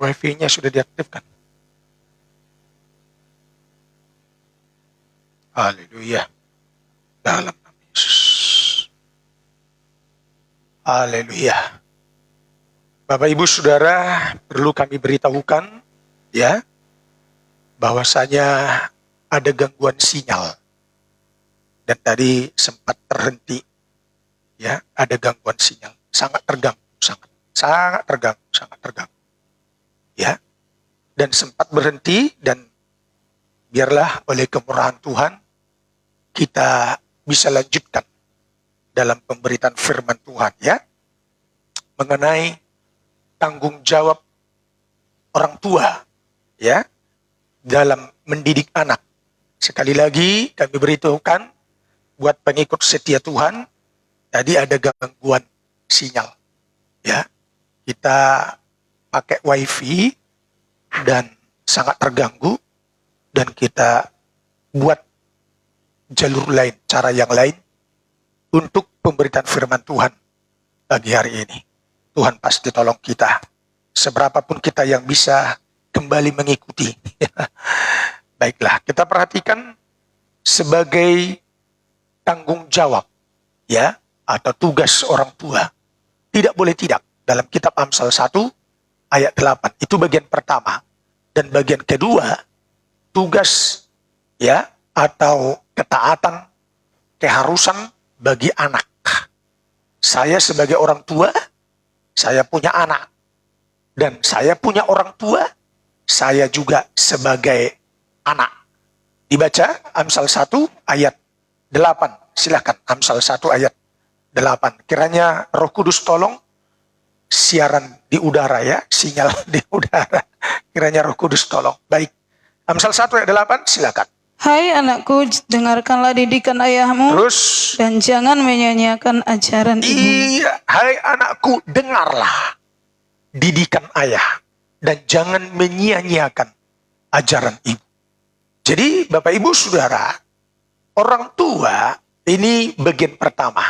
Wifi-nya sudah diaktifkan. Haleluya. Dalam nama Yesus. Haleluya. Bapak Ibu Saudara, perlu kami beritahukan ya, bahwasanya ada gangguan sinyal. Dan tadi sempat terhenti. Ya, ada gangguan sinyal. Sangat terganggu, sangat terganggu. Ya. Dan sempat berhenti, dan biarlah oleh kemurahan Tuhan kita bisa lanjutkan dalam pemberitaan firman Tuhan ya, mengenai tanggung jawab orang tua ya dalam mendidik anak. Sekali lagi kami beritahukan buat pengikut setia Tuhan, tadi ada gangguan sinyal ya. Kita pakai wifi dan sangat terganggu, dan kita buat jalur lain, cara yang lain untuk pemberitaan firman Tuhan pagi hari ini. Tuhan pasti tolong kita. Seberapapun kita yang bisa kembali mengikuti. Baiklah, kita perhatikan sebagai tanggung jawab ya, atau tugas orang tua. Tidak boleh tidak. Dalam kitab Amsal 1 ayat 8, itu bagian pertama. Dan bagian kedua, tugas ya atau ketaatan, keharusan bagi anak. Saya sebagai orang tua, saya punya anak, dan saya punya orang tua, saya juga sebagai anak. Dibaca Amsal 1 ayat 8. Silakan Amsal 1 ayat 8. Kiranya Roh Kudus tolong siaran di udara ya, sinyal di udara. Kiranya Roh Kudus tolong. Baik. Amsal 1 ayat 8, silakan. Hai anakku, dengarkanlah didikan ayahmu. Terus. Dan jangan menyanyiakan ajaran ibu. Iya, hai anakku, dengarlah didikan ayah. Dan jangan menyia-nyiakan ajaran ibu. Jadi Bapak Ibu Saudara, orang tua ini bagian pertama.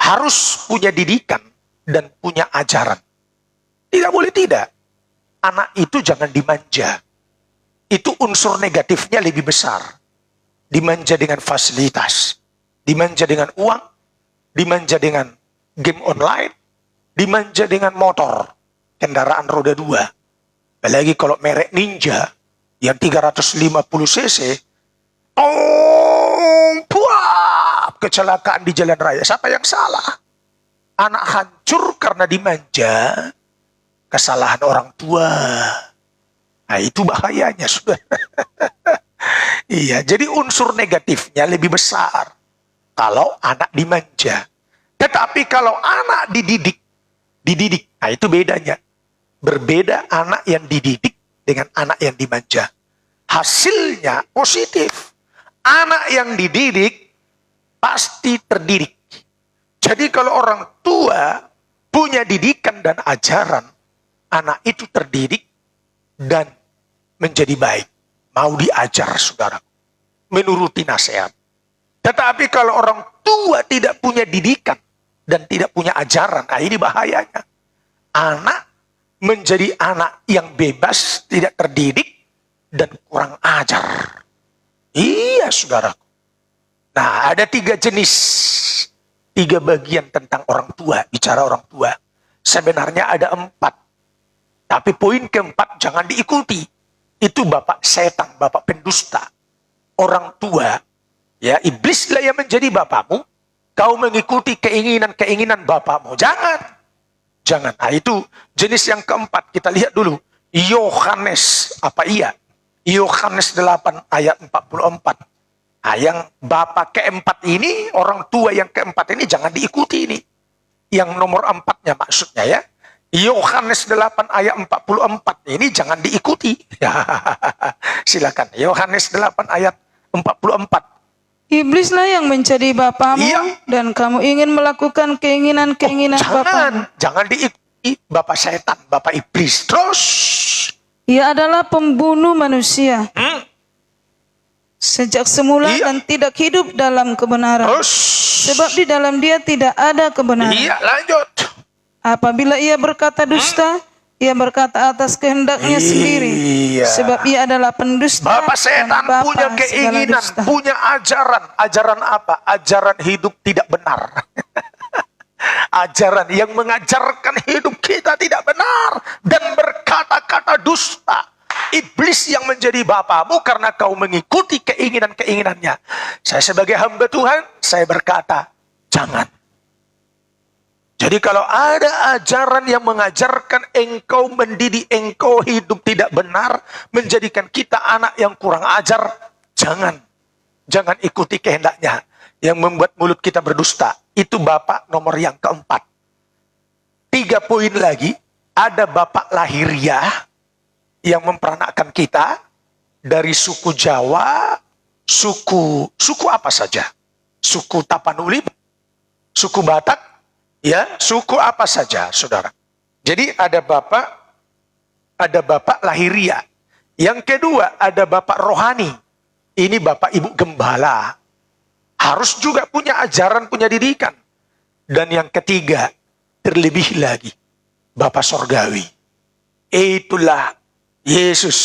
Harus punya didikan dan punya ajaran. Tidak boleh tidak. Anak itu jangan dimanja. Itu unsur negatifnya lebih besar. Dimanja dengan fasilitas, dimanja dengan uang, dimanja dengan game online, dimanja dengan motor, kendaraan roda 2. Apalagi kalau merek Ninja yang 350 cc, kecelakaan di jalan raya. Siapa yang salah? Anak hancur karena dimanja. Kesalahan orang tua. Nah, itu bahayanya, sudah. Iya, jadi unsur negatifnya lebih besar kalau anak dimanja. Tetapi kalau anak dididik, nah itu bedanya. Berbeda anak yang dididik dengan anak yang dimanja. Hasilnya positif. Anak yang dididik pasti terdidik. Jadi kalau orang tua punya didikan dan ajaran, anak itu terdidik dan menjadi baik. Mau diajar, saudara. Menuruti nasihat. Tetapi kalau orang tua tidak punya didikan dan tidak punya ajaran, nah ini bahayanya. Anak menjadi anak yang bebas, tidak terdidik, dan kurang ajar. Iya, saudaraku. Nah, ada 3 jenis, 3 bagian tentang orang tua, bicara orang tua. Sebenarnya ada 4. Tapi poin keempat jangan diikuti. Itu bapak setan, bapak pendusta. Orang tua, ya iblislah yang menjadi bapakmu. Kau mengikuti keinginan-keinginan bapakmu. Jangan. Nah itu jenis yang keempat. Kita lihat dulu. Yohanes, apa iya? Yohanes 8 ayat 44. Nah, yang bapak keempat ini, orang tua yang keempat ini jangan diikuti ini. Yang nomor 4-nya maksudnya ya. Yohanes 8 ayat 44 ini jangan diikuti. Silakan. Yohanes 8 ayat 44. Iblislah yang menjadi bapamu, iya, dan kamu ingin melakukan keinginan-keinginan bapamu. Jangan diikuti bapak setan, bapak iblis. Terus. Ia adalah pembunuh manusia. Sejak semula dan tidak hidup dalam kebenaran. Terus. Sebab di dalam dia tidak ada kebenaran. Iya, lanjut. Apabila ia berkata dusta, Ia berkata atas kehendaknya sendiri, Iya. sebab ia adalah pendusta Bapak dan setan bapa punya segala keinginan, dusta. punya ajaran. Ajaran apa? Ajaran hidup tidak benar. Ajaran yang mengajarkan hidup kita tidak benar dan berkata-kata dusta. Iblis yang menjadi bapamu karena kau mengikuti keinginan-keinginannya. Saya sebagai hamba Tuhan, saya berkata, jangan. Jadi kalau ada ajaran yang mengajarkan engkau, mendidik engkau hidup tidak benar, menjadikan kita anak yang kurang ajar, jangan. Jangan ikuti kehendaknya yang membuat mulut kita berdusta. Itu bapak nomor yang keempat. 3 poin lagi, ada bapak lahiriah yang memperanakkan kita dari suku Jawa, suku apa saja? Suku Tapanuli, suku Batak, ya, suku apa saja, saudara. Jadi ada bapak lahiriah. Yang kedua, ada bapak rohani. Ini bapak ibu gembala. Harus juga punya ajaran, punya didikan. Dan yang ketiga, terlebih lagi, bapak sorgawi. Itulah Yesus.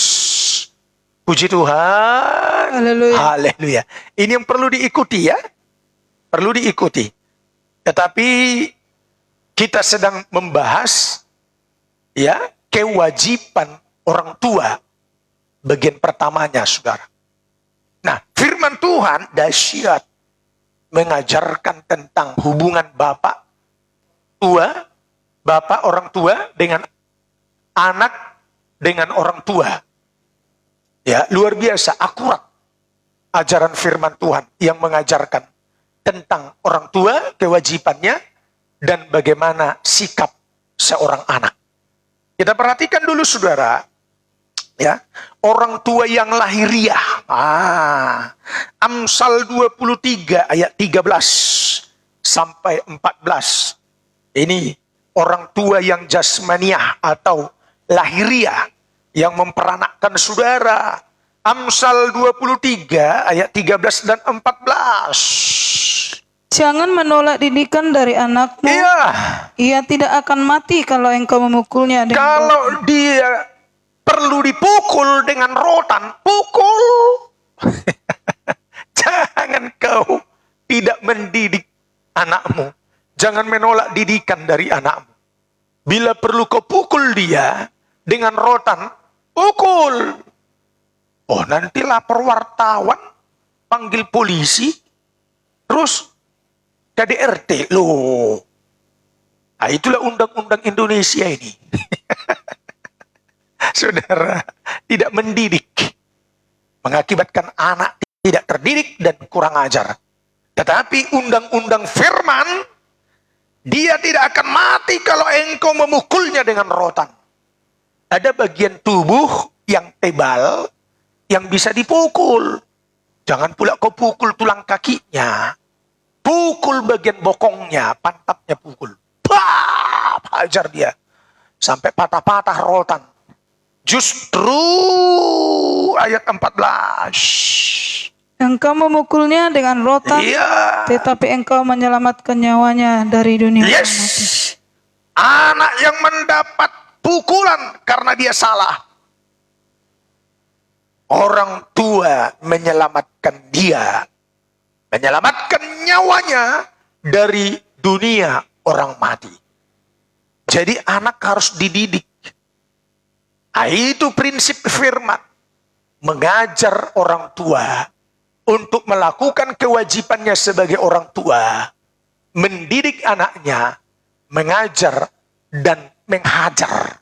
Puji Tuhan. Haleluya. Haleluya. Ini yang perlu diikuti ya. Perlu diikuti. Tetapi kita sedang membahas ya kewajiban orang tua. Bagian pertamanya, saudara. Nah, firman Tuhan dahsyat mengajarkan tentang hubungan bapak orang tua dengan anak dengan orang tua. Ya, luar biasa akurat ajaran firman Tuhan yang mengajarkan tentang orang tua, kewajibannya dan bagaimana sikap seorang anak. Kita perhatikan dulu saudara, ya, orang tua yang lahiriah. Amsal 23 ayat 13 sampai 14. Ini orang tua yang jasmaniah atau lahiriah yang memperanakkan saudara. Amsal 23 ayat 13 dan 14. Jangan menolak didikan dari anakmu. Iya. Ia tidak akan mati kalau engkau memukulnya dengan Kalau dia perlu dipukul dengan rotan, pukul. Jangan kau tidak mendidik anakmu. Jangan menolak didikan dari anakmu. Bila perlu kau pukul dia dengan rotan, pukul. Oh, nanti lapor wartawan, panggil polisi, terus KDRT. Loh. Nah, itulah undang-undang Indonesia ini. Saudara, tidak mendidik. Mengakibatkan anak tidak terdidik dan kurang ajar. Tetapi undang-undang firman, dia tidak akan mati kalau engkau memukulnya dengan rotan. Ada bagian tubuh yang tebal, yang bisa dipukul. Jangan pula kau pukul tulang kakinya. Pukul bagian bokongnya, pantatnya pukul. Bah, hajar dia. Sampai patah-patah rotan. Justru ayat 14. Engkau memukulnya dengan rotan, Iya. tetapi engkau menyelamatkan nyawanya dari dunia mati. Yes. Anak yang mendapat pukulan karena dia salah. Orang tua menyelamatkan dia. Menyelamatkan nyawanya dari dunia orang mati. Jadi anak harus dididik. Nah, itu prinsip firman. Mengajar orang tua untuk melakukan kewajibannya sebagai orang tua. Mendidik anaknya, mengajar dan menghajar.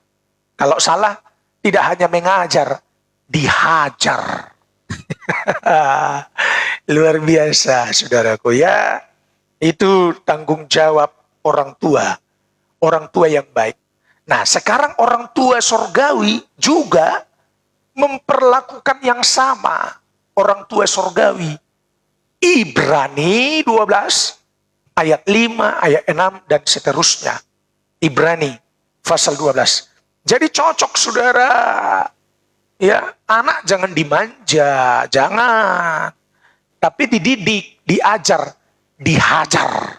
Kalau salah, tidak hanya mengajar, dihajar. Luar biasa, saudaraku ya. Itu tanggung jawab orang tua yang baik. Nah, sekarang orang tua sorgawi juga memperlakukan yang sama. Orang tua sorgawi. Ibrani 12 ayat 5, ayat 6 dan seterusnya. Ibrani pasal 12. Jadi cocok saudara. Ya, anak jangan dimanja, jangan. Tapi dididik, diajar, dihajar.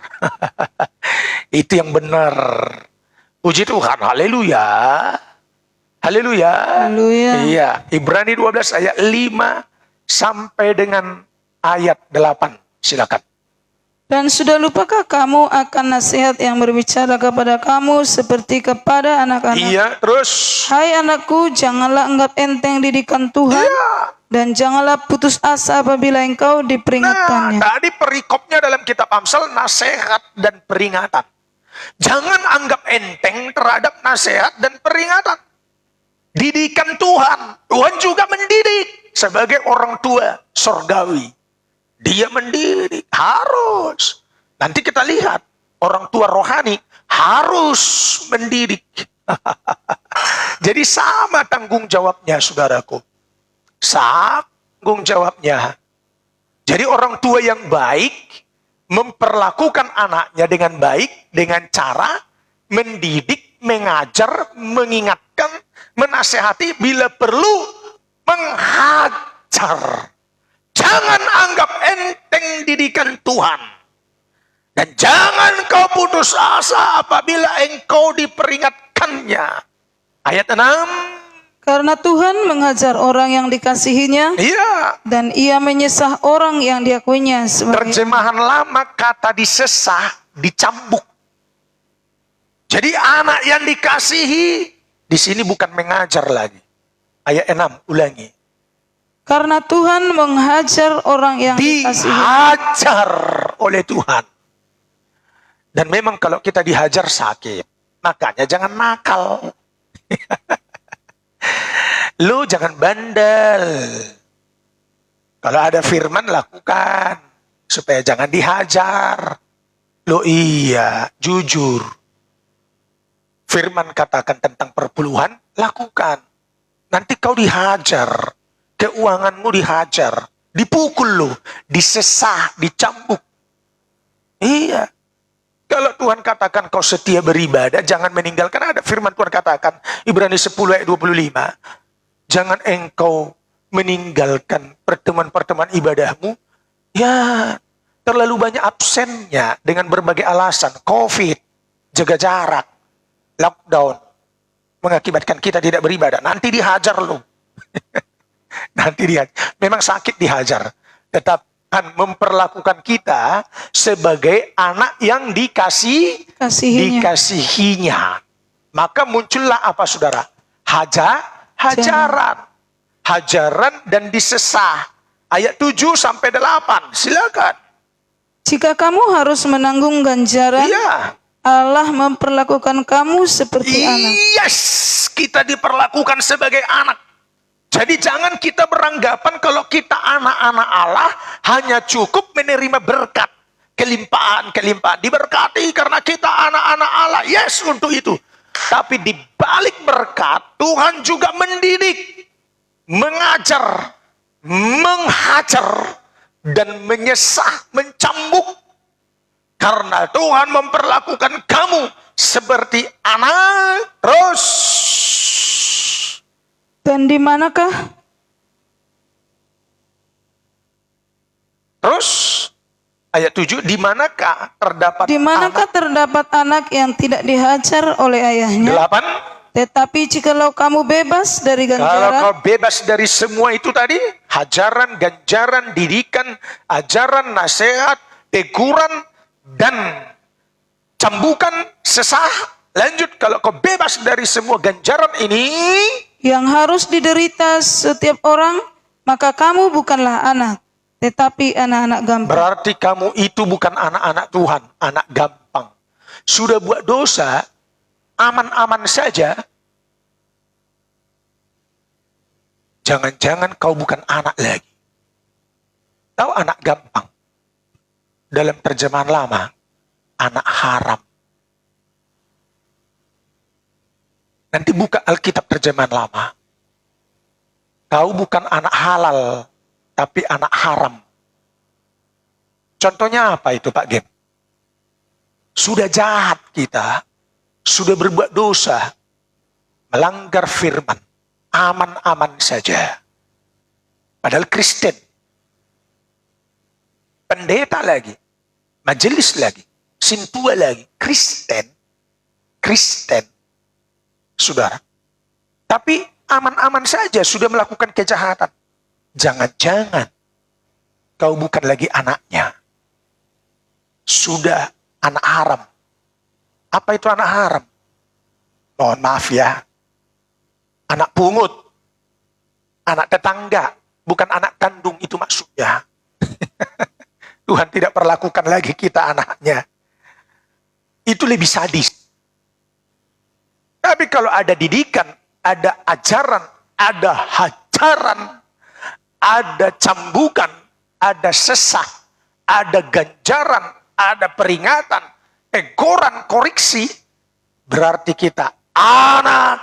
Itu yang benar. Puji Tuhan, haleluya. Haleluya. Haleluya. Iya, Ibrani 12 ayat 5 sampai dengan ayat 8. Silakan. Dan sudah lupakah kamu akan nasihat yang berbicara kepada kamu seperti kepada anak-anak? Iya, terus. Hai anakku, janganlah anggap enteng didikan Tuhan, Iya. dan janganlah putus asa apabila engkau diperingatkannya. Tadi perikopnya dalam kitab Amsal, nasihat dan peringatan. Jangan anggap enteng terhadap nasihat dan peringatan. Didikan Tuhan. Tuhan juga mendidik sebagai orang tua sorgawi. Dia mendidik, harus. Nanti kita lihat, orang tua rohani harus mendidik. Jadi sama tanggung jawabnya, saudaraku. Tanggung jawabnya. Jadi orang tua yang baik memperlakukan anaknya dengan baik, dengan cara mendidik, mengajar, mengingatkan, menasehati, bila perlu menghajar. Jangan anggap enteng didikan Tuhan. Dan jangan kau putus asa apabila engkau diperingatkannya. Ayat 6. Karena Tuhan mengajar orang yang dikasihinya, Iya. dan ia menyesah orang yang diakuinya sebagai Terjemahan lama kata disesah, dicambuk. Jadi anak yang dikasihi di sini bukan mengajar lagi. Ayat 6, ulangi. Karena Tuhan menghajar orang yang dikasihi. Dihajar oleh Tuhan. Dan memang kalau kita dihajar sakit. Makanya jangan nakal. Lu jangan bandel. Kalau ada firman lakukan. Supaya jangan dihajar. Lo iya, jujur. Firman katakan tentang perpuluhan, lakukan. Nanti kau dihajar. Keuanganmu dihajar, dipukul lo, disesah, dicambuk. Iya. Kalau Tuhan katakan kau setia beribadah, jangan meninggalkan. Ada firman Tuhan katakan, Ibrani 10 ayat 25. Jangan engkau meninggalkan pertemuan-pertemuan ibadahmu. Ya, terlalu banyak absennya dengan berbagai alasan. Covid, jaga jarak, lockdown, mengakibatkan kita tidak beribadah. Nanti dihajar lo. Nanti dia memang sakit dihajar, tetap akan memperlakukan kita sebagai anak yang dikasihinya. Maka muncullah apa, saudara? Hajaran dan disesah. Ayat 7 sampai 8. Silakan. Jika kamu harus menanggung ganjaran, Iya. Allah memperlakukan kamu seperti anak. Yes, kita diperlakukan sebagai anak. Jadi jangan kita beranggapan kalau kita anak-anak Allah hanya cukup menerima berkat, kelimpahan. Diberkati karena kita anak-anak Allah. Yes, untuk itu. Tapi di balik berkat, Tuhan juga mendidik, mengajar, menghajar, dan menyesah, mencambuk. Karena Tuhan memperlakukan kamu seperti anak. Terus. Dan di manakah ayat 7, di manakah terdapat anak yang tidak dihajar oleh ayahnya? 8. Tetapi jikalau kamu bebas dari Kalau ganjaran, kau bebas dari semua itu tadi, hajaran, ganjaran, didikan, ajaran, nasihat, teguran, dan cambukan, sesah. Lanjut, kalau kau bebas dari semua ganjaran ini, yang harus diderita setiap orang, maka kamu bukanlah anak, tetapi anak-anak gampang. berarti kamu itu bukan anak-anak Tuhan, anak gampang. Sudah buat dosa, aman-aman saja. Jangan-jangan kau bukan anak lagi. Tahu anak gampang? Dalam terjemahan lama, anak haram. Nanti buka Alkitab terjemahan lama. Kau bukan anak halal, tapi anak haram. Contohnya apa itu, Pak Gem? Sudah jahat kita, sudah berbuat dosa, melanggar firman, aman-aman saja. Padahal Kristen, pendeta lagi, majelis lagi, sintua lagi, Kristen, saudara. Tapi aman-aman saja sudah melakukan kejahatan. Jangan-jangan kau bukan lagi anaknya. Sudah anak haram. Apa itu anak haram? Mohon maaf ya. Anak pungut. Anak tetangga. Bukan anak kandung itu maksudnya. Tuhan tidak perlakukan lagi kita anaknya. Itu lebih sadis. Tapi kalau ada didikan, ada ajaran, ada hajaran, ada cambukan, ada sesah, ada ganjaran, ada peringatan, teguran, koreksi, berarti kita anak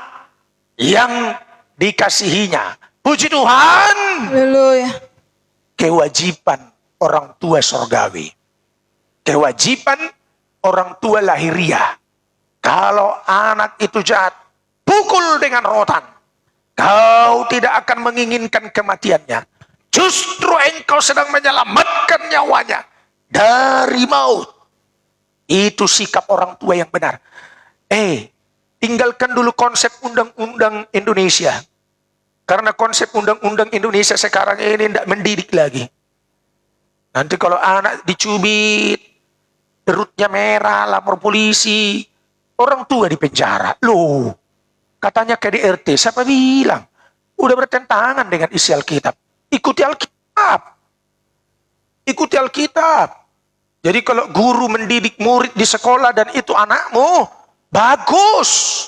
yang dikasihinya. Puji Tuhan. Haleluya. Kewajiban orang tua sorgawi. Kewajiban orang tua lahiriah. Kalau anak itu jahat, pukul dengan rotan. Kau tidak akan menginginkan kematiannya. Justru engkau sedang menyelamatkan nyawanya dari maut. Itu sikap orang tua yang benar. Tinggalkan dulu konsep undang-undang Indonesia. Karena konsep undang-undang Indonesia sekarang ini tidak mendidik lagi. Nanti kalau anak dicubit, perutnya merah, lapor polisi, orang tua di penjara. Loh, katanya KDRT, siapa bilang? Udah bertentangan dengan isi Alkitab. Ikuti Alkitab. Ikuti Alkitab. Jadi kalau guru mendidik murid di sekolah dan itu anakmu, bagus.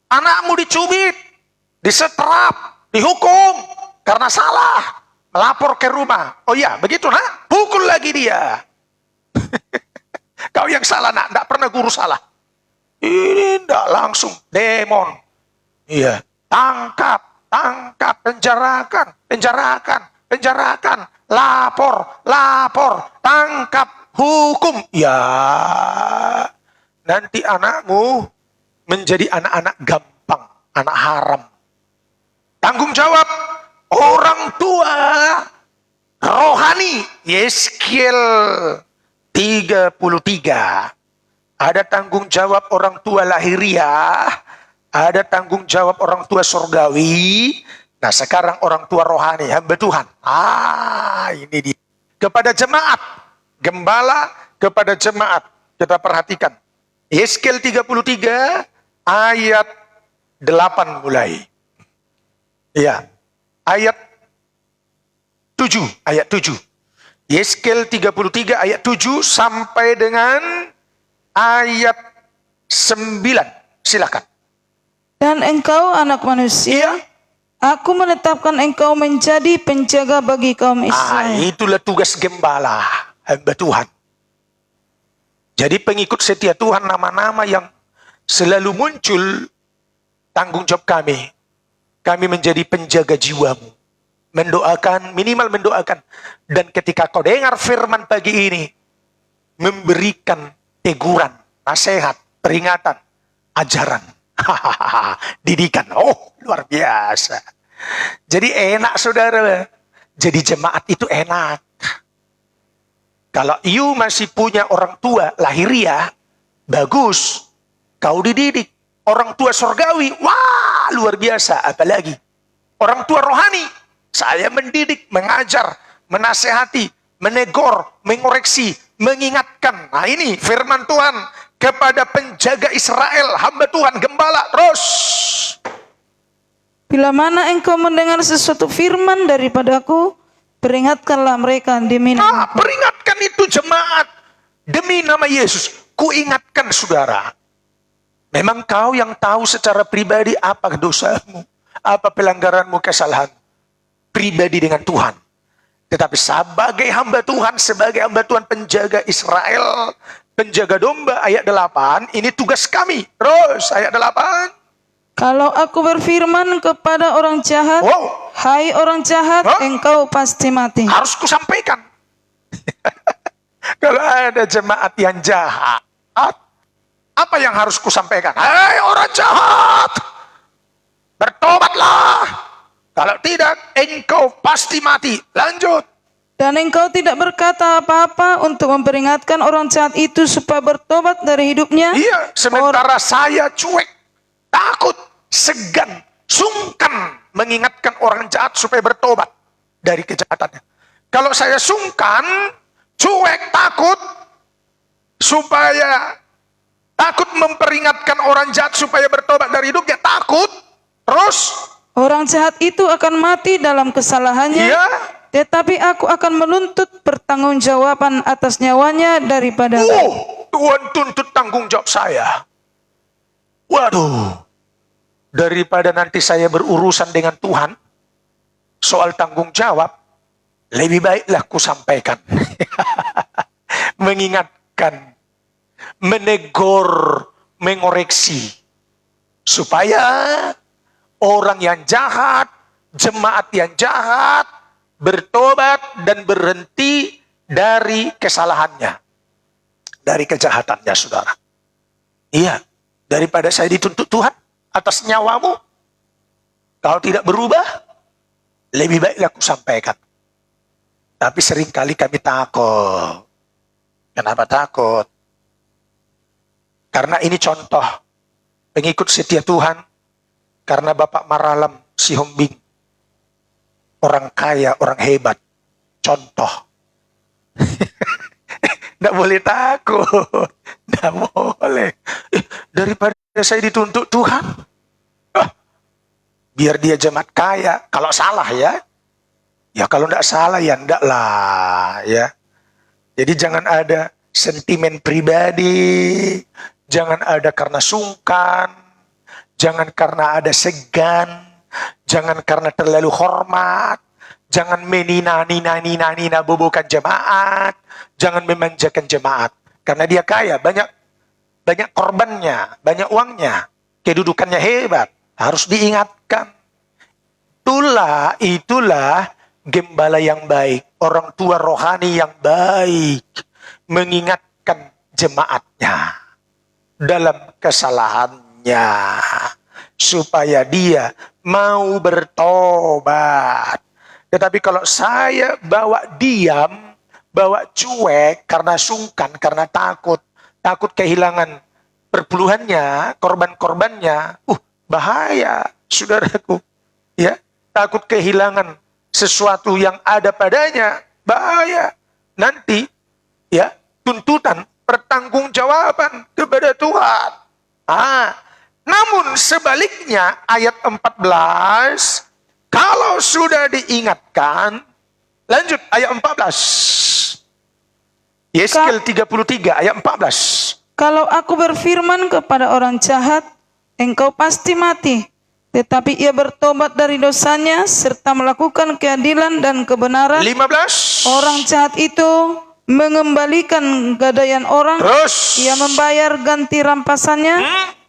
Anakmu dicubit, disetrap, dihukum karena salah, melapor ke rumah. Oh ya, begitu nak, pukul lagi dia. Kau yang salah nak, tidak pernah guru salah. Ini tidak langsung demon. Iya, tangkap, penjarakan, lapor, tangkap, hukum. Ya, nanti anakmu menjadi anak-anak gampang, anak haram. Tanggung jawab orang tua rohani. Yeskiel 33. Ada tanggung jawab orang tua lahiriah. Ada tanggung jawab orang tua surgawi. Nah sekarang orang tua rohani, hamba Tuhan. Ini dia. Kepada jemaat. Gembala kepada jemaat. Kita perhatikan. Yeskiel 33 ayat 8 mulai. Ya, ayat 7. Yeskiel 33 ayat 7 sampai dengan ayat 9. Silakan. Dan engkau anak manusia, aku menetapkan engkau menjadi penjaga bagi kaum Israel. Itulah tugas gembala, hamba Tuhan. Jadi pengikut setia Tuhan, nama-nama yang selalu muncul, tanggung jawab kami. Kami menjadi penjaga jiwamu. Mendoakan, minimal mendoakan. Dan ketika kau dengar firman pagi ini, memberikan teguran, nasihat, peringatan, ajaran, didikan. Oh, luar biasa. Jadi enak saudara. Jadi jemaat itu enak. Kalau you masih punya orang tua lahiriah, bagus. Kau dididik. Orang tua surgawi, wah luar biasa. Apalagi orang tua rohani, saya mendidik, mengajar, menasehati, menegur, mengoreksi, mengingatkan. Nah ini firman Tuhan kepada penjaga Israel, hamba Tuhan, gembala, terus. Bila mana engkau mendengar sesuatu firman daripadaku, peringatkanlah mereka demi nama. Peringatkan itu jemaat demi nama Yesus. Kuingatkan saudara. Memang kau yang tahu secara pribadi apa dosamu, apa pelanggaranmu, kesalahan pribadi dengan Tuhan. Tetapi sebagai hamba Tuhan, sebagai hamba Tuhan penjaga Israel, penjaga domba, ayat 8, ini tugas kami. Terus ayat 8. Kalau aku berfirman kepada orang jahat, hai orang jahat, engkau pasti mati. Harus kusampaikan. Kalau ada jemaat yang jahat, apa yang harus kusampaikan? Hai orang jahat, bertobatlah. Kalau tidak, engkau pasti mati. Lanjut. Dan engkau tidak berkata apa-apa untuk memperingatkan orang jahat itu supaya bertobat dari hidupnya. Iya, sementara saya cuek, takut, segan, sungkan mengingatkan orang jahat supaya bertobat dari kejahatannya. Kalau saya sungkan, cuek, takut, supaya takut memperingatkan orang jahat supaya bertobat dari hidupnya, takut, terus orang jahat itu akan mati dalam kesalahannya, iya, tetapi aku akan menuntut pertanggungjawaban atas nyawanya daripada Tuhan tuntut tanggung jawab saya. Waduh, daripada nanti saya berurusan dengan Tuhan soal tanggung jawab, lebih baiklah ku sampaikan. Mengingatkan, menegur, mengoreksi, supaya orang yang jahat, jemaat yang jahat bertobat dan berhenti dari kesalahannya, dari kejahatannya, saudara. Iya, daripada saya dituntut Tuhan atas nyawamu, kalau tidak berubah, lebih baiklah aku sampaikan. Tapi seringkali kami takut. Kenapa takut? Karena ini contoh pengikut setia Tuhan. Karena Bapak Maralam Sihombing, orang kaya, orang hebat, contoh. Nggak boleh takut, nggak boleh. Daripada saya dituntut Tuhan, biar dia jemaat kaya. Kalau salah ya kalau nggak salah ya nggak lah ya. Jadi jangan ada sentimen pribadi, jangan ada karena sungkan, jangan karena ada segan, jangan karena terlalu hormat, jangan menina bobokan jemaat, jangan memanjakan jemaat. Karena dia kaya, banyak korbannya, banyak uangnya, kedudukannya hebat, harus diingatkan. Itulah gembala yang baik, orang tua rohani yang baik, mengingatkan jemaatnya dalam kesalahannya, supaya dia mau bertobat. Tetapi kalau saya bawa diam, bawa cuek karena sungkan, karena takut kehilangan perpuluhannya, korban-korbannya, bahaya, saudaraku. Ya, takut kehilangan sesuatu yang ada padanya, bahaya. Nanti ya, tuntutan, pertanggungjawaban kepada Tuhan. Namun sebaliknya ayat 14, kalau sudah diingatkan, lanjut ayat 14. Yeskel 33 ayat 14. Kalau aku berfirman kepada orang jahat, engkau pasti mati. Tetapi ia bertobat dari dosanya serta melakukan keadilan dan kebenaran. 15. Orang jahat itu mengembalikan gadaian orang. Terus. Ia membayar ganti rampasannya.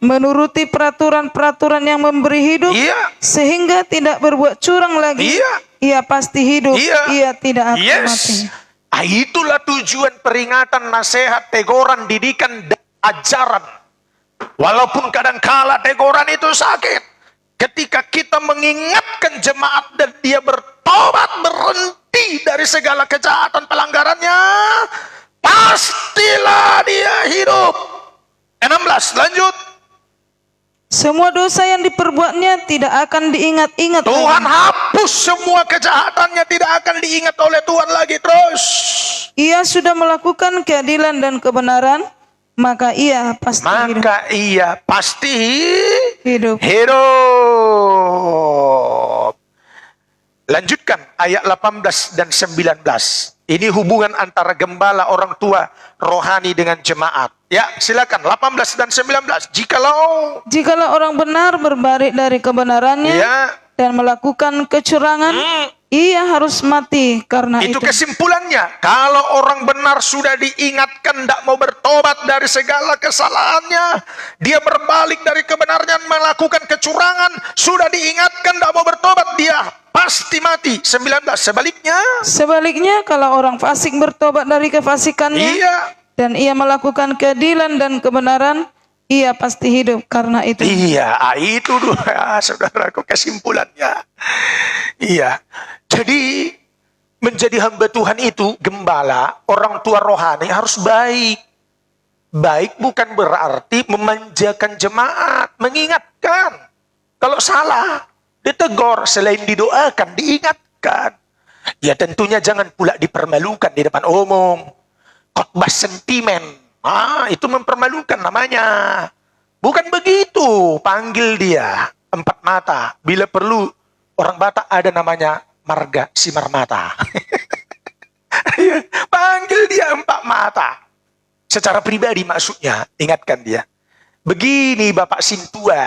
Menuruti peraturan-peraturan yang memberi hidup. Iya. Sehingga tidak berbuat curang lagi. Iya. Ia pasti hidup. Iya. Ia tidak akan mati. Itulah tujuan peringatan, nasihat, teguran, didikan, dan ajaran. Walaupun kadangkala teguran itu sakit. Ketika kita mengingatkan jemaat dan dia bertobat, berhenti dari segala kejahatan pelanggarannya, pastilah dia hidup. 16, lanjut. Semua dosa yang diperbuatnya tidak akan diingat-ingat. Tuhan hapus semua kejahatannya, tidak akan diingat oleh Tuhan lagi. Terus. Ia sudah melakukan keadilan dan kebenaran, maka ia pasti hidup. Lanjutkan ayat 18 dan 19. Ini hubungan antara gembala, orang tua rohani dengan jemaat. Ya, silakan 18 dan 19. Jikalau orang benar berbalik dari kebenarannya dan melakukan kecurangan, ia harus mati karena itu. Itu kesimpulannya. Kalau orang benar sudah diingatkan, tidak mau bertobat dari segala kesalahannya, dia berbalik dari kebenaran, melakukan kecurangan, sudah diingatkan, tidak mau bertobat, dia pasti mati. 19. Sebaliknya, kalau orang fasik bertobat dari kefasikannya, dan ia melakukan keadilan dan kebenaran, ia pasti hidup karena itu. Itu dua, saudaraku, kesimpulannya. Jadi menjadi hamba Tuhan itu, gembala, orang tua rohani harus baik. Baik bukan berarti memanjakan jemaat, mengingatkan. Kalau salah, ditegur. Selain didoakan, diingatkan. Ya tentunya jangan pula dipermalukan di depan umum. Khotbah sentimen. Itu mempermalukan namanya. Bukan begitu. Panggil dia empat mata. Bila perlu, orang Batak ada namanya marga simarmata. Panggil dia empat mata. Secara pribadi maksudnya, ingatkan dia. Begini Bapak Sintua,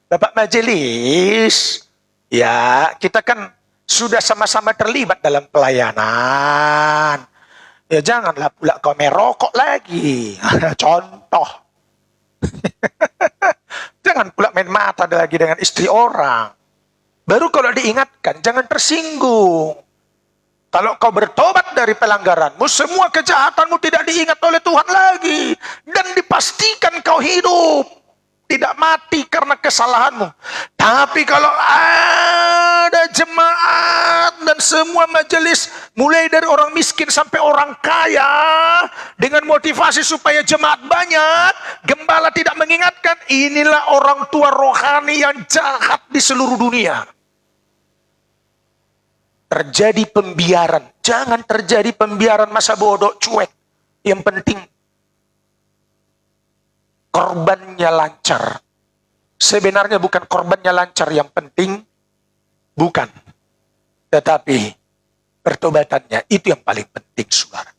Bapak Majelis, ya kita kan sudah sama-sama terlibat dalam pelayanan. Ya janganlah pula kau merokok lagi. Contoh. Jangan pula main mata lagi dengan istri orang. Baru kalau diingatkan, jangan tersinggung. Kalau kau bertobat dari pelanggaranmu, semua kejahatanmu tidak diingat oleh Tuhan lagi. Dan dipastikan kau hidup. Tidak mati karena kesalahanmu. Tapi kalau ada jemaat dan semua majelis, mulai dari orang miskin sampai orang kaya, dengan motivasi supaya jemaat banyak, gembala tidak mengingatkan, inilah orang tua rohani yang jahat di seluruh dunia. Terjadi pembiaran. Jangan terjadi pembiaran masa bodoh, cuek. Yang penting korbannya lancar. Sebenarnya bukan korbannya lancar yang penting, bukan. Tetapi pertobatannya itu yang paling penting, saudara.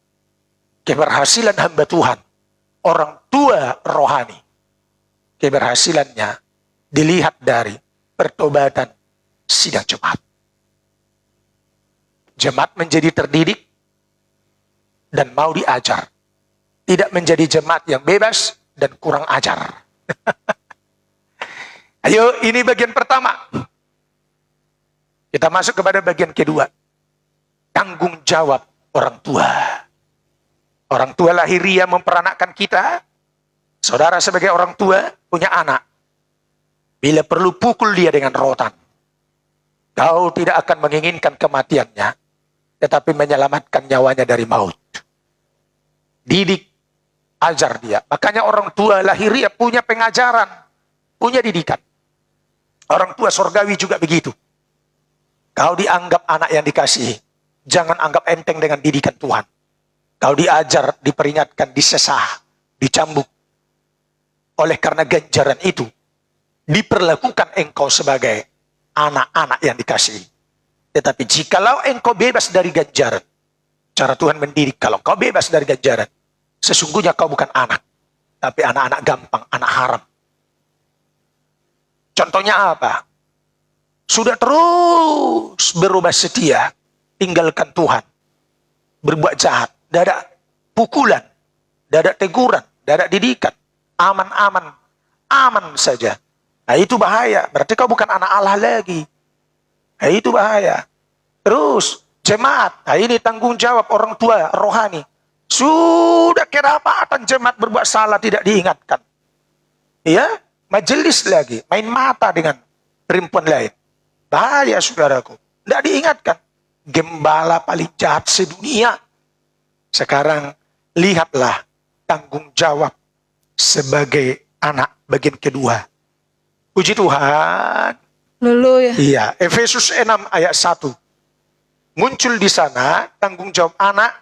Keberhasilan hamba Tuhan, orang tua rohani, keberhasilannya dilihat dari pertobatan sidang jemaat. Jemaat menjadi terdidik dan mau diajar. Tidak menjadi jemaat yang bebas dan kurang ajar. Ayo, ini bagian pertama. Kita masuk kepada bagian kedua. Tanggung jawab orang tua. Orang tua lahiriah memperanakkan kita. Saudara sebagai orang tua punya anak. Bila perlu pukul dia dengan rotan. Kau tidak akan menginginkan kematiannya, tetapi menyelamatkan nyawanya dari maut. Didik, ajar dia. Makanya orang tua lahiriah punya pengajaran, punya didikan. Orang tua sorgawi juga begitu. Kau dianggap anak yang dikasihi, jangan anggap enteng dengan didikan Tuhan. Kau diajar, diperingatkan, disesah, dicambuk. Oleh karena ganjaran itu, diperlakukan engkau sebagai anak-anak yang dikasihi. Tetapi jikalau engkau bebas dari ganjaran, cara Tuhan mendidik, kalau kau bebas dari ganjaran, sesungguhnya kau bukan anak, tapi anak-anak gampang, anak haram. Contohnya apa? Sudah terus berubah setia, tinggalkan Tuhan, berbuat jahat, tidak ada pukulan, tidak ada teguran, tidak ada didikan, aman-aman, aman saja. Nah itu bahaya, berarti kau bukan anak Allah lagi. Nah itu bahaya. Terus jemaat, nah ini tanggung jawab orang tua rohani. Sudah kerapatan jemaat berbuat salah tidak diingatkan. Ya, majelis lagi, main mata dengan perempuan lain. Bahaya saudaraku, tidak diingatkan. Gembala paling jahat sedunia. Sekarang lihatlah tanggung jawab sebagai anak bagian kedua. Puji Tuhan. Haleluya. Iya, Efesus 6 ayat 1. Muncul di sana tanggung jawab anak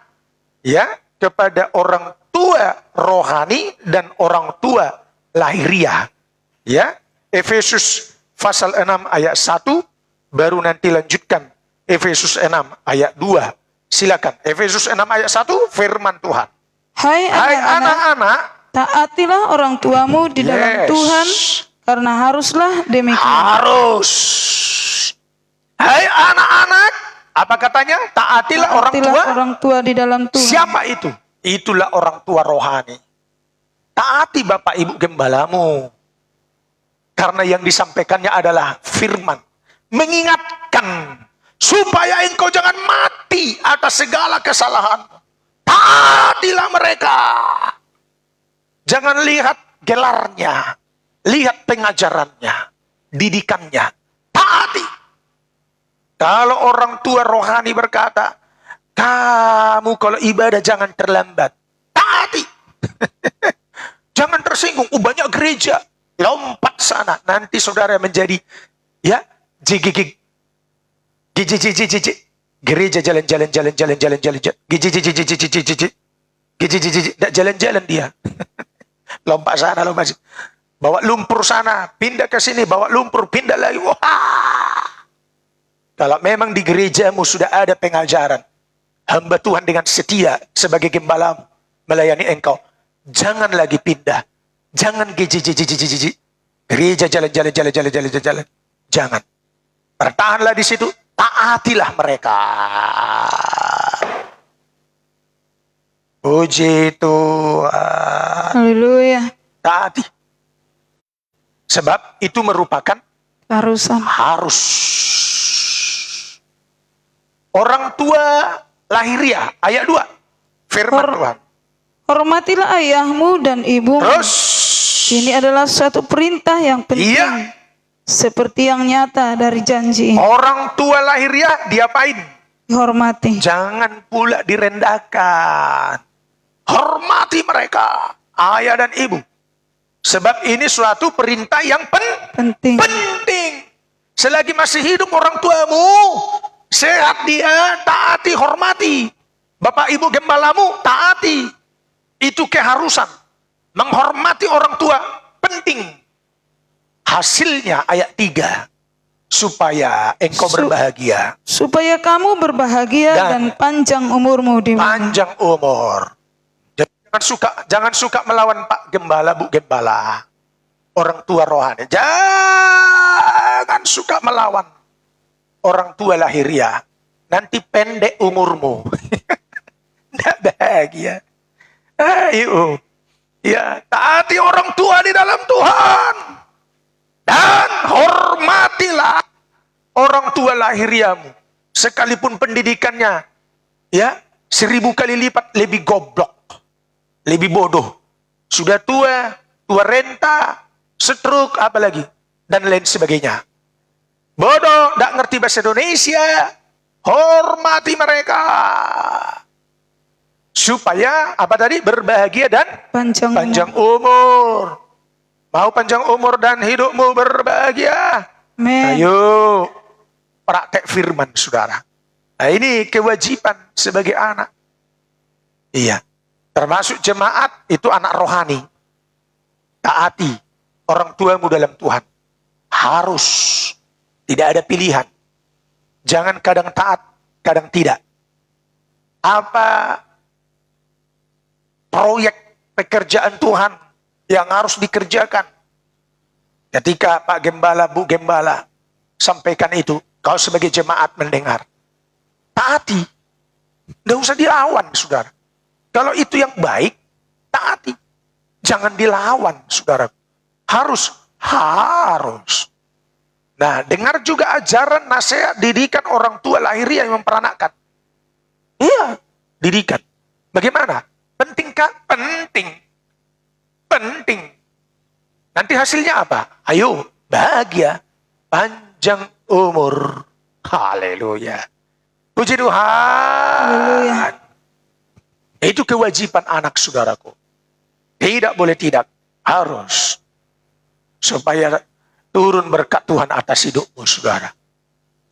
ya kepada orang tua rohani dan orang tua lahiriah. Ya, Efesus pasal 6 ayat 1, baru nanti lanjutkan Efesus 6 ayat 2. Silakan. Efesus 6 ayat 1, firman Tuhan. Hai anak-anak, taatilah orang tuamu di dalam Tuhan, karena haruslah demikian. Harus. Hai anak-anak, apa katanya? Taatilah orang tua di dalam Tuhan. Siapa itu? Itulah orang tua rohani. Taati bapak ibu gembalamu. Karena yang disampaikannya adalah firman. Mengingatkan supaya engkau jangan mati atas segala kesalahan. Taatilah mereka. Jangan lihat gelarnya. Lihat pengajarannya, didikannya, taati. Kalau orang tua rohani berkata, kamu kalau ibadah jangan terlambat, taati. Jangan tersinggung, banyak gereja. Ya lompat sana. Nanti saudara menjadi ya jigigig gereja jalan-jalan jalan-jalan dia. Lompat sana, lompat sini. Bawa lumpur sana, pindah ke sini, bawa lumpur, pindah lagi. Wah. Kalau memang di gerejamu sudah ada pengajaran, hamba Tuhan dengan setia sebagai gembala melayani engkau, jangan lagi pindah. Jangan gereja jalan. Jangan. Bertahanlah di situ, taatilah mereka. Puji Tuhan. Haleluya. Taati. Sebab itu merupakan Keharusan. harus. Orang tua lahiriah, ayat 2. Firman Tuhan. Hormatilah ayahmu dan ibumu. Terus. Ini adalah suatu perintah yang penting. Iya. Seperti yang nyata dari janji. Orang tua lahiriah diapain? Dihormati. Jangan pula direndahkan. Hormati mereka, ayah dan ibu. Sebab ini suatu perintah yang Penting. penting. Selagi masih hidup orang tuamu, sehat dia, taati, hormati. Bapak ibu gembalamu, taati. Itu keharusan. Menghormati orang tua, penting. Hasilnya ayat 3. Supaya engkau berbahagia. Supaya kamu berbahagia dan panjang umurmu di Panjang umur. Jangan suka melawan Pak Gembala, Bu Gembala. Orang tua rohani. Jangan suka melawan orang tua lahiriah. Nanti pendek umurmu. Tidak bahagia. Ayo. Ya, taati orang tua di dalam Tuhan. Dan hormatilah orang tua lahiriahmu. Sekalipun pendidikannya ya 1000 kali lipat lebih goblok. Lebih bodoh. Sudah tua renta, stroke, apalagi. Dan lain sebagainya. Bodoh, tidak ngerti bahasa Indonesia. Hormati mereka. Supaya, apa tadi? Berbahagia dan panjang umur. Mau panjang umur dan hidupmu berbahagia? Amen. Ayo, praktek firman, saudara. Nah, ini kewajiban sebagai anak. Iya. Termasuk jemaat, itu anak rohani. Taati orang tuamu dalam Tuhan. Harus. Tidak ada pilihan. Jangan kadang taat, kadang tidak. Apa proyek pekerjaan Tuhan yang harus dikerjakan? Ketika Pak Gembala, Bu Gembala sampaikan itu, kau sebagai jemaat mendengar. Taati. Tidak usah dilawan, saudara. Kalau itu yang baik, taati. Jangan dilawan, saudara. Harus. Nah, dengar juga ajaran, nasihat, didikan orang tua lahiriah yang memperanakkan. Iya, didikan. Bagaimana? Pentingkah? Penting. Nanti hasilnya apa? Ayo, bahagia, panjang umur. Haleluya. Puji Tuhan. Haleluya. Itu kewajiban anak, saudaraku. Tidak boleh tidak. Harus. Supaya turun berkat Tuhan atas hidupmu, saudara.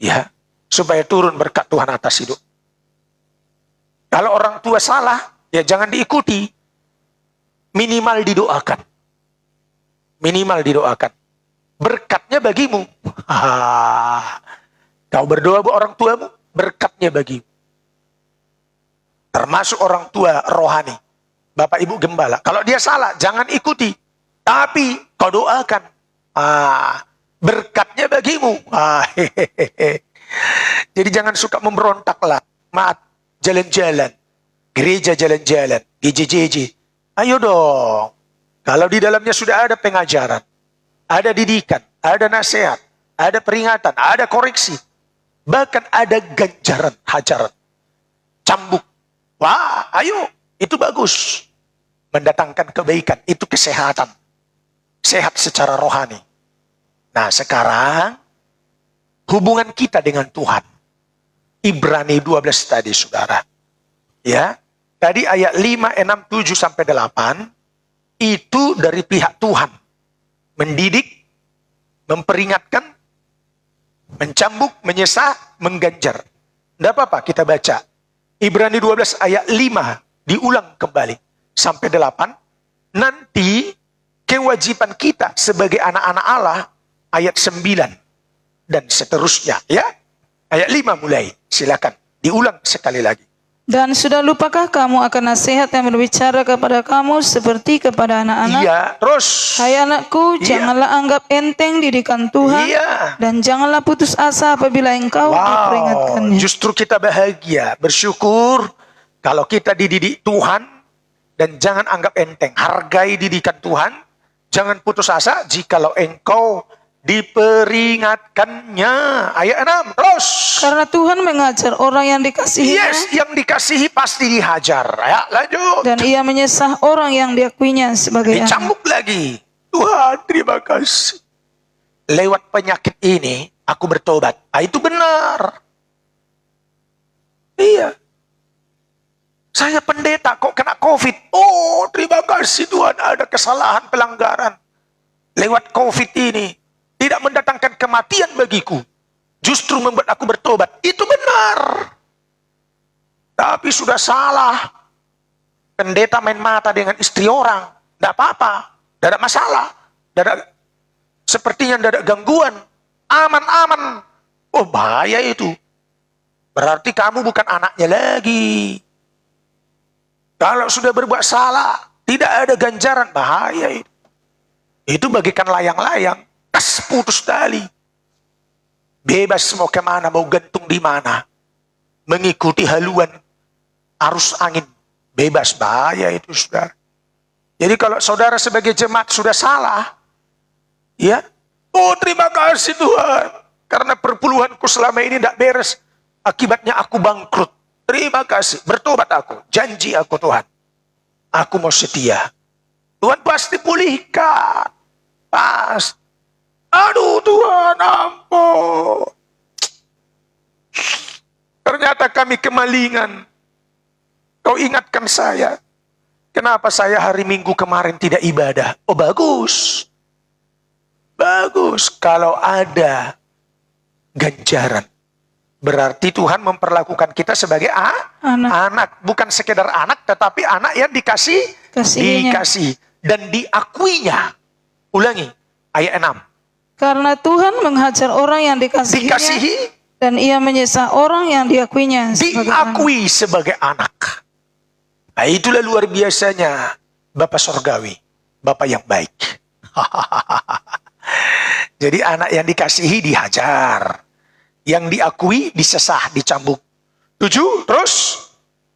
Ya. Supaya turun berkat Tuhan atas hidup. Kalau orang tua salah, ya jangan diikuti. Minimal didoakan. Berkatnya bagimu. Kau berdoa buat orang tuamu, berkatnya bagimu. Termasuk orang tua rohani. Bapak Ibu Gembala. Kalau dia salah, jangan ikuti. Tapi kau doakan. Berkatnya bagimu. Jadi jangan suka memberontaklah. Maaf, jalan-jalan. Gereja jalan-jalan. GJJJ. Ayo dong. Kalau di dalamnya sudah ada pengajaran. Ada didikan. Ada nasihat. Ada peringatan. Ada koreksi. Bahkan ada ganjaran, hajaran. Cambuk. Wah, ayo, itu bagus. Mendatangkan kebaikan, itu kesehatan. Sehat secara rohani. Nah, sekarang hubungan kita dengan Tuhan. Ibrani 12 tadi, saudara. Ya, tadi ayat 5, 6, 7 sampai 8 itu dari pihak Tuhan. mendidik, memperingatkan, mencambuk, menyesah, mengganjar. Tidak apa-apa kita baca. Ibrani 12 ayat 5 diulang kembali sampai 8. Nanti kewajiban kita sebagai anak-anak Allah ayat 9 dan seterusnya ya. Ayat 5 mulai. Silakan diulang sekali lagi. Dan sudah lupakah kamu akan nasihat yang berbicara kepada kamu seperti kepada anak-anak? Iya, terus. Hai anakku, Iya. janganlah anggap enteng didikan Tuhan, Iya. dan janganlah putus asa apabila engkau diperingatkannya. Justru kita bahagia, bersyukur kalau kita dididik Tuhan dan jangan anggap enteng. Hargai didikan Tuhan, jangan putus asa jikalau engkau diperingatkannya. Ayat 6, terus. Karena Tuhan mengajar orang yang dikasihinya, Yes, yang dikasihi pasti dihajar. Ya, lanjut. dan ia menyesah orang yang diakuinya sebagai anak. Dicambuk lagi. Tuhan, terima kasih. Lewat penyakit ini, aku bertobat. Itu benar. Iya. Saya pendeta kok kena COVID. Oh, terima kasih Tuhan, ada kesalahan pelanggaran. Lewat COVID ini, tidak mendatangkan kematian bagiku. Justru membuat aku bertobat. Itu benar. Tapi sudah salah. Pendeta main mata dengan istri orang. Tidak apa-apa. Tidak ada masalah. Sepertinya tidak ada gangguan. Aman-aman. Oh, bahaya itu. Berarti kamu bukan anaknya lagi. Kalau sudah berbuat salah, tidak ada ganjaran, bahaya itu. Itu bagikan layang-layang. Tas putus tali. Bebas mau kemana, mau gantung di mana. Mengikuti haluan arus angin. Bebas, bahaya itu saudara. Jadi kalau saudara sebagai jemaat sudah salah, ya, oh terima kasih Tuhan. Karena perpuluhanku selama ini tidak beres. Akibatnya aku bangkrut. Terima kasih, bertobat aku. Janji aku Tuhan. Aku mau setia. Tuhan pasti pulihkan. Pasti. Aduh Tuhan, ampun. Ternyata kami kemalingan. Kau ingatkan saya. Kenapa saya hari Minggu kemarin tidak ibadah? Oh bagus. Bagus. Kalau ada ganjaran. Berarti Tuhan memperlakukan kita sebagai anak. Bukan sekedar anak, tetapi anak yang Kasihinya. dikasih. Dan diakuinya. Ulangi, ayat 6. Karena Tuhan menghajar orang yang dikasihinya, dan ia menyesah orang yang diakuinya sebagai anak. Diakui sebagai anak. Nah, itulah luar biasanya Bapa Sorgawi. Bapa yang baik. Jadi anak yang dikasihi dihajar. Yang diakui disesah, dicambuk. 7, terus?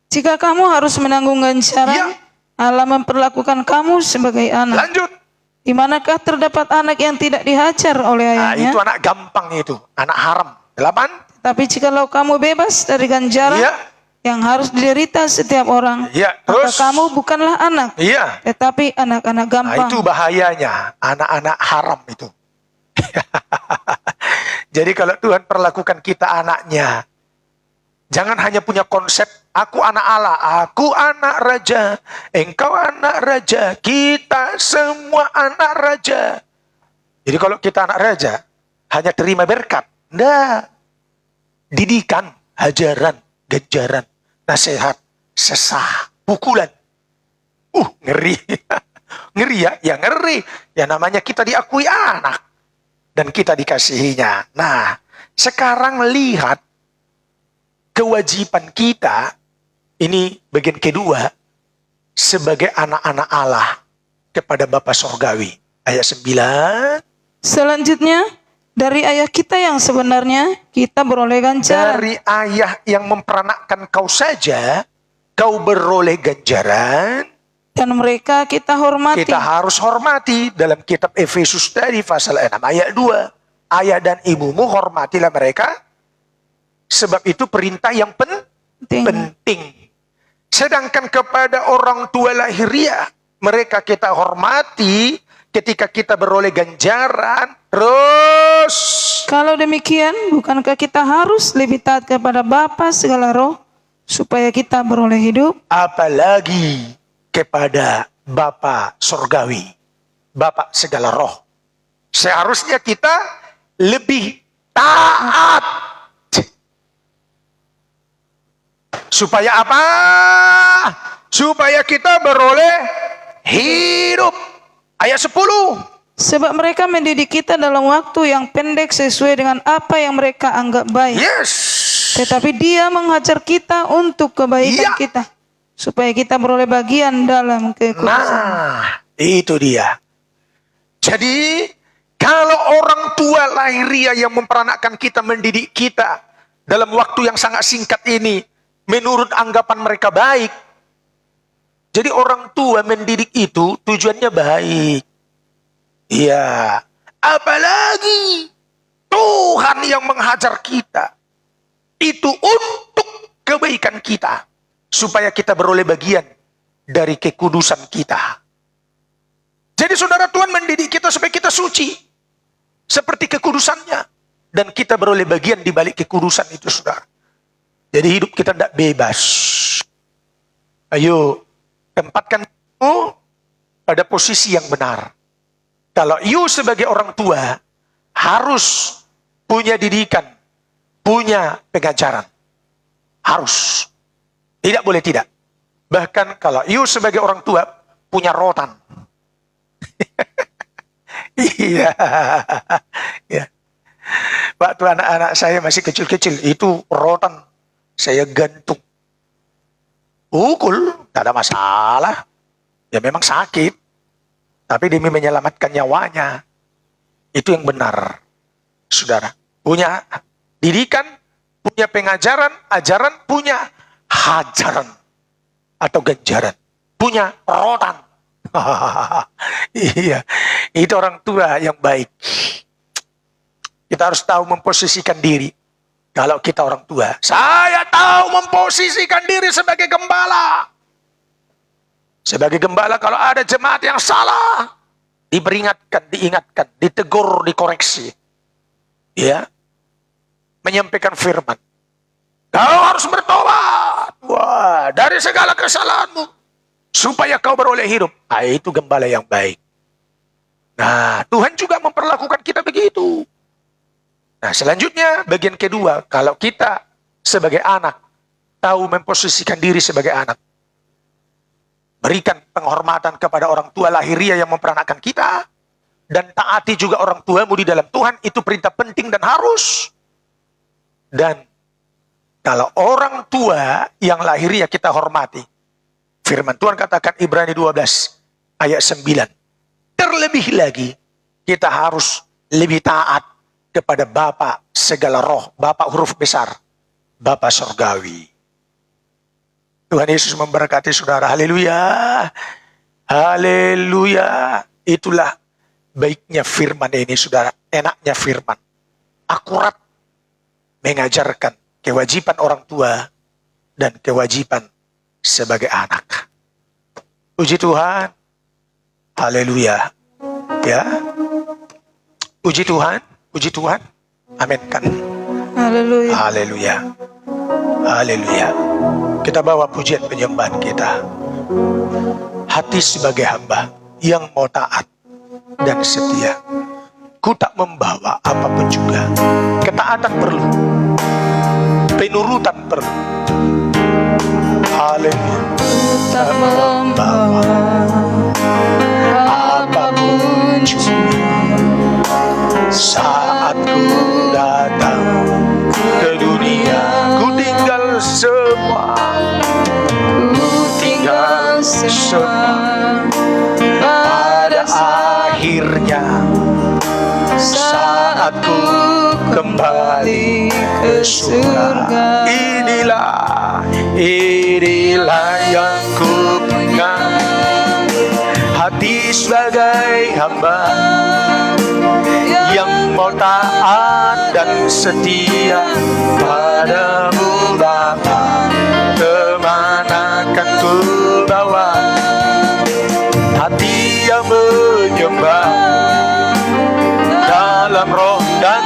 Jika kamu harus menanggung ganjaran, Ya. Allah memperlakukan kamu sebagai anak. Lanjut. Di manakah terdapat anak yang tidak dihajar oleh Nah, ayahnya? itu anak gampang itu. Anak haram. 8. Tapi jikalau kamu bebas dari ganjaran Iya. yang harus diderita setiap orang, Iya, maka terus? kamu bukanlah anak, Iya. tetapi anak-anak Nah, gampang. itu bahayanya. Anak-anak haram itu. Jadi kalau Tuhan perlakukan kita anaknya, jangan hanya punya konsep, aku anak Allah, aku anak raja, engkau anak raja, kita semua anak raja. Jadi kalau kita anak raja, hanya terima berkat. Enggak. Didikan, hajaran, ganjaran, nasihat, sesah, pukulan. Ngeri. Ngeri ya? Ya ngeri. Ya namanya kita diakui anak. Dan kita dikasihinya. Nah, sekarang lihat kewajiban kita, ini bagian kedua, sebagai anak-anak Allah kepada Bapa Sorgawi. Ayat 9. Selanjutnya, dari ayah kita yang sebenarnya, kita beroleh ganjaran. Dari ayah yang memperanakkan kau saja, kau beroleh ganjaran. Dan mereka kita hormati. Kita harus hormati dalam kitab Efesus tadi pasal 6 ayat 2. Ayah dan ibumu hormatilah mereka. Sebab itu perintah yang penting. Sedangkan kepada orang tua lahiriah, mereka kita hormati ketika kita beroleh ganjaran. Terus. Kalau demikian, bukankah kita harus lebih taat kepada Bapa segala roh, supaya kita beroleh hidup? Apalagi kepada Bapa Sorgawi, Bapa segala roh. Seharusnya kita lebih taat. Supaya apa? Supaya kita beroleh hidup. Ayat 10. Sebab mereka mendidik kita dalam waktu yang pendek sesuai dengan apa yang mereka anggap baik. Yes. Tetapi Dia menghajar kita untuk kebaikan kita, supaya kita beroleh bagian dalam kekudusan. Nah, itu dia. Jadi, kalau orang tua lahiriah yang memperanakkan kita, mendidik kita dalam waktu yang sangat singkat ini, menurut anggapan mereka baik. Jadi orang tua mendidik itu tujuannya baik. Iya, apalagi Tuhan yang menghajar kita. Itu untuk kebaikan kita. Supaya kita beroleh bagian dari kekudusan kita. Jadi saudara, Tuhan mendidik kita supaya kita suci. Seperti kekudusannya. Dan kita beroleh bagian di balik kekudusan itu, saudara. Jadi hidup kita tidak bebas. Ayo, tempatkan kamu pada posisi yang benar. Kalau you sebagai orang tua harus punya didikan, punya pengajaran. Harus. Tidak boleh tidak. Bahkan kalau you sebagai orang tua punya rotan. Iya. Ya. Waktu anak-anak saya masih kecil-kecil, itu rotan saya gantung. Pukul, tak ada masalah. Ya memang sakit. Tapi demi menyelamatkan nyawanya. Itu yang benar. Saudara. Punya didikan, punya pengajaran, ajaran, punya hajaran. Atau ganjaran. Punya rotan. Iya. Itu orang tua yang baik. Kita harus tahu memposisikan diri. Kalau kita orang tua, saya tahu memposisikan diri sebagai gembala. Sebagai gembala, kalau ada jemaat yang salah, diperingatkan, diingatkan, ditegur, dikoreksi. Ya, menyampaikan firman. Kau harus bertobat. Wah, dari segala kesalahanmu, supaya kau beroleh hidup. Nah, itu gembala yang baik. Nah, Tuhan juga memperlakukan kita begitu. Nah, selanjutnya bagian kedua, kalau kita sebagai anak tahu memposisikan diri sebagai anak, berikan penghormatan kepada orang tua lahiriah yang memperanakkan kita, dan taati juga orang tuamu di dalam Tuhan, itu perintah penting dan harus. Dan kalau orang tua yang lahiriah kita hormati, firman Tuhan katakan Ibrani 12 ayat 9, terlebih lagi kita harus lebih taat kepada Bapa segala roh, Bapa huruf besar, Bapa surgawi. Tuhan Yesus memberkati saudara. Haleluya. Haleluya. Itulah baiknya firman ini, saudara. Enaknya firman. Akurat mengajarkan kewajiban orang tua dan kewajiban sebagai anak. Puji Tuhan. Haleluya. Ya. Puji Tuhan. Puji Tuhan. Amin kan. Haleluya. Haleluya. Haleluya. Kita bawa pujian penyembahan kita. Hati sebagai hamba yang mau taat dan setia. Ku tak membawa apapun juga. Ketaatan perlu. Penurutan perlu. Haleluya. Tak membawa apapun juga. Saat ku datang ke dunia, ku tinggal semua. Ku tinggal semua. Pada akhirnya, saat ku kembali ke surga, inilah yang ku punya. Hati sebagai hamba yang mau taat dan setia padamu Bapa, kemana akan ku bawa hati yang menyembah dalam roh dan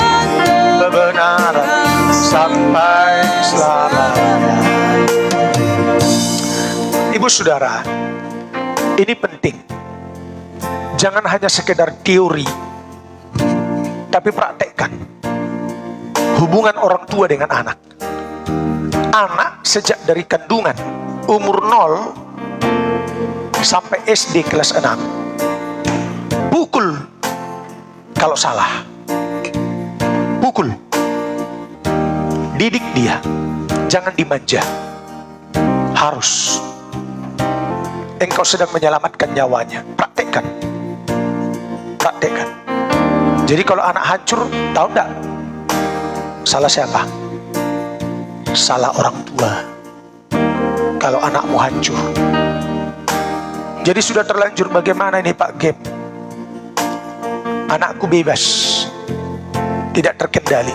kebenaran sampai selamanya. Ibu saudara, ini penting. Jangan hanya sekedar teori, Tapi praktekkan hubungan orang tua dengan anak. Anak sejak dari kandungan umur 0 sampai SD kelas 6, pukul kalau salah, pukul, didik dia, jangan dimanja. Harus. Engkau sedang menyelamatkan nyawanya. Praktekkan. Praktekkan. Jadi kalau anak hancur, tahu enggak? Salah siapa? Salah orang tua. Kalau anakmu hancur. Jadi sudah terlanjur bagaimana ini Pak Gem? Anakku bebas, tidak terkendali.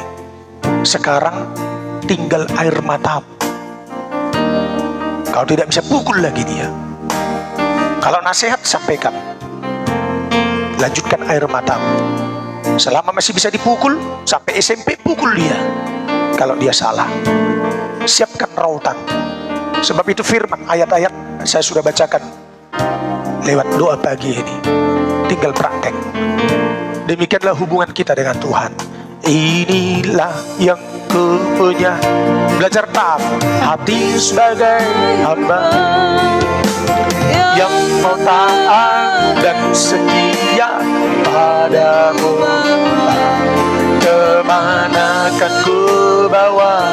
Sekarang tinggal air matamu. Kau tidak bisa pukul lagi dia. Kalau nasihat sampaikan, lanjutkan air matamu. Selama masih bisa dipukul, sampai SMP pukul dia. Kalau dia salah, siapkan rautan. Sebab itu firman, ayat-ayat saya sudah bacakan lewat doa pagi ini. Tinggal praktek. Demikianlah hubungan kita dengan Tuhan. Inilah yang ku punya. Belajar taat, hati sebagai hamba yang mau taat dan setia padamu. Kemana kan ku bawa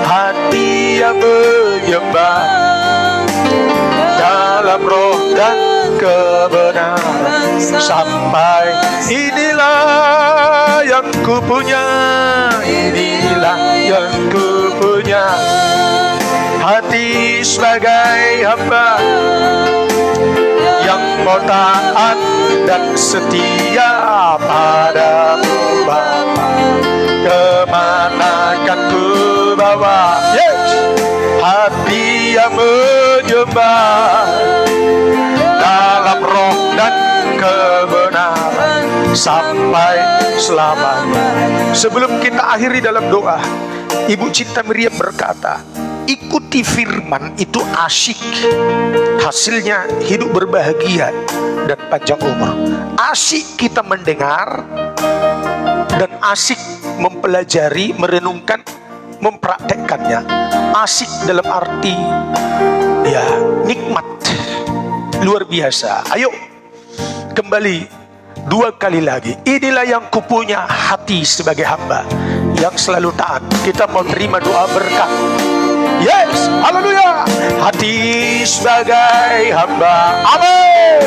hati yang menyembah dalam roh dan kebenaran. Sampai inilah yang ku punya, inilah yang ku punya, hati sebagai hamba yang mau taat dan setia padamu Bapa. Kemana kan ku bawa hati yang menyembah dalam roh dan kebenaran sampai selamanya. Sebelum kita akhiri dalam doa, Ibu Cinta Miriam berkata, ikuti firman itu asyik. Hasilnya hidup berbahagia dan panjang umur. Asyik kita mendengar dan asyik mempelajari, merenungkan, mempraktekkannya. Asyik dalam arti ya nikmat, luar biasa. Ayo kembali 2 kali lagi. Inilah yang kupunya, hati sebagai hamba yang selalu taat. Kita mau terima doa berkat. Yes, haleluya. Hati sebagai hamba, amin,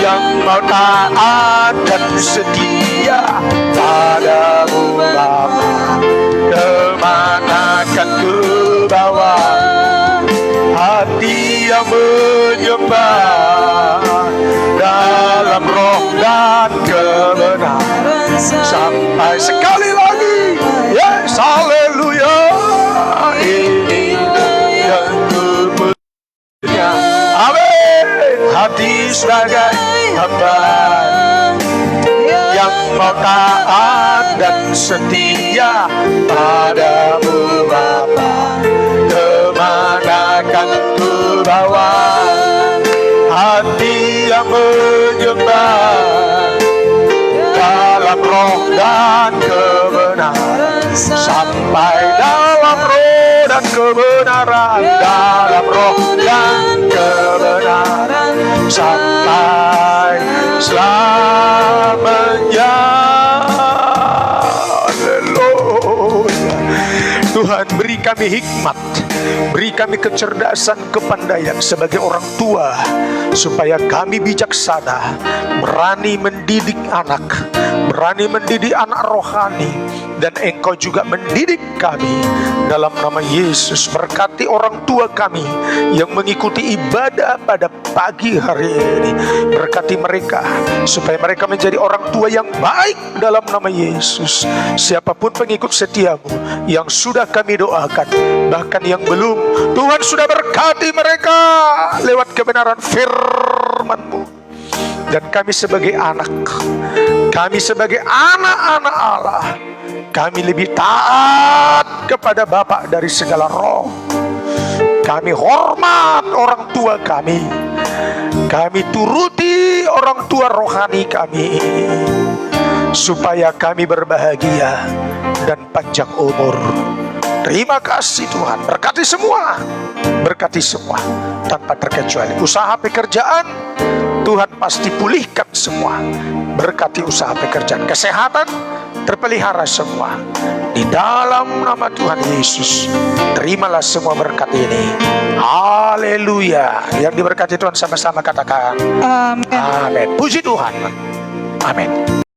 yang mau taat dan setia padamu Bapa. Kemana kan ku bawa hati yang menyembah dalam roh dan kebenaran sampai sekali lagi. Yes, haleluya. Ini yang ku punya, amin, hati sebagai hamba yang mau taat dan setia padamu Bapa. Kemana kan ku bawa hati yang menyembah dalam roh dan kebenaran sampai dalam roh dan kebenaran, dalam roh dan kebenaran sampai selamanya. Haleluya. Tuhan, beri kami hikmat, beri kami kecerdasan, kepandaian sebagai orang tua, supaya kami bijaksana, berani mendidik anak, berani mendidik anak rohani, dan Engkau juga mendidik kami dalam nama Yesus. Berkati orang tua kami yang mengikuti ibadah pada pagi hari ini. Berkati mereka supaya mereka menjadi orang tua yang baik dalam nama Yesus. Siapapun pengikut setiamu yang sudah kami doakan, bahkan yang belum, Tuhan sudah berkati mereka lewat kebenaran firman-Mu. Dan kami sebagai anak, kami sebagai anak-anak Allah, kami lebih taat kepada Bapa dari segala roh. Kami hormat orang tua kami, kami turuti orang tua rohani kami. supaya kami berbahagia dan panjang umur. Terima kasih Tuhan, berkati semua tanpa terkecuali. Usaha pekerjaan Tuhan pasti pulihkan semua. Berkati usaha pekerjaan, kesehatan terpelihara semua. Di dalam nama Tuhan Yesus, terimalah semua berkat ini. Haleluya. Yang diberkati Tuhan sama-sama katakan Amin. amin. Puji Tuhan. Amin.